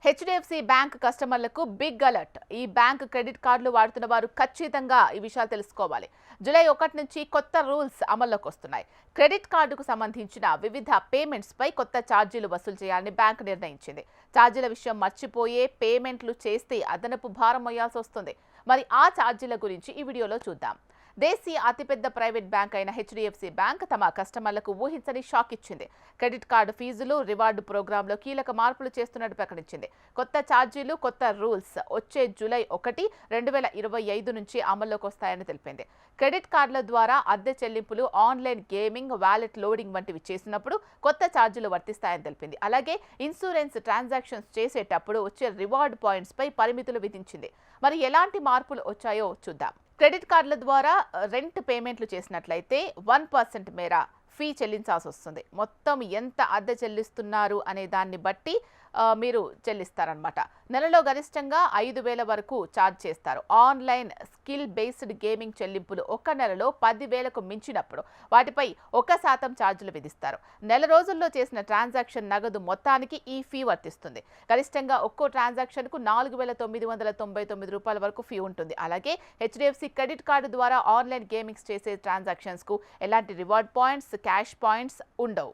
HDFC bank కస్టమర్లకు big alert. ఈ bank credit కార్డులు వాడుతున్న వారు ఖచ్చితంగా ఈ విషయాలు తెలుసుకోవాలి. జూలై 1 నుంచి కొత్త రూల్స్ అమల్లోకి వస్తున్నాయి. క్రెడిట్ కార్డుకు సంబంధించిన వివిధ పేమెంట్స్ పై కొత్త ఛార్జీలు వసూలు చేయాలని బ్యాంక్ నిర్ణయించింది. ఛార్జీల విషయం మర్చిపోయే పేమెంట్లు చేస్తే అదనపు భారం మోయాల్సి వస్తుంది. మరి ఆ ఛార్జీల గురించి ఈ వీడియోలో చూద్దాం. దేశీయ అతిపెద్ద ప్రైవేట్ బ్యాంక్ అయిన హెచ్డిఎఫ్సి బ్యాంక్ తమ కస్టమర్లకు ఊహించని షాక్ ఇచ్చింది. క్రెడిట్ కార్డు ఫీజులు, రివార్డు ప్రోగ్రాంలో కీలక మార్పులు చేస్తున్నట్టు ప్రకటించింది. కొత్త ఛార్జీలు, కొత్త రూల్స్ వచ్చే జూలై 1, 2025 నుంచి అమల్లోకి వస్తాయని తెలిపింది. క్రెడిట్ కార్డుల ద్వారా అద్దె చెల్లింపులు, ఆన్లైన్ గేమింగ్, వాలెట్ లోడింగ్ వంటివి చేసినప్పుడు కొత్త ఛార్జీలు వర్తిస్తాయని తెలిపింది. అలాగే ఇన్సూరెన్స్ ట్రాన్సాక్షన్స్ చేసేటప్పుడు వచ్చే రివార్డ్ పాయింట్స్ పై పరిమితులు విధించింది. మరి ఎలాంటి మార్పులు వచ్చాయో చూద్దాం. క్రెడిట్ కార్డుల ద్వారా రెంట్ పేమెంట్లు చేసినట్లయితే 1% మేర ఫీ చెల్లించాల్సి వస్తుంది. మొత్తం ఎంత అద్దె చెల్లిస్తున్నారు అనే దాన్ని బట్టి మీరు చెల్లిస్తారనమాట. నెలలో గరిష్టంగా 5,000 వరకు ఛార్జ్ చేస్తారు. ఆన్లైన్ స్కిల్ బేస్డ్ గేమింగ్ చెల్లింపులు ఒక నెలలో 10,000కు మించినప్పుడు వాటిపై 1% ఛార్జీలు విధిస్తారు. నెల రోజుల్లో చేసిన ట్రాన్సాక్షన్ నగదు మొత్తానికి ఈ ఫీ వర్తిస్తుంది. గరిష్టంగా ఒక్కో ట్రాన్సాక్షన్కు 4,999 రూపాయల వరకు ఫీ ఉంటుంది. అలాగే హెచ్డిఎఫ్సి క్రెడిట్ కార్డు ద్వారా ఆన్లైన్ గేమింగ్స్ చేసే ట్రాన్సాక్షన్స్కు ఎలాంటి రివార్డ్ పాయింట్స్, క్యాష్ పాయింట్స్ ఉండవు.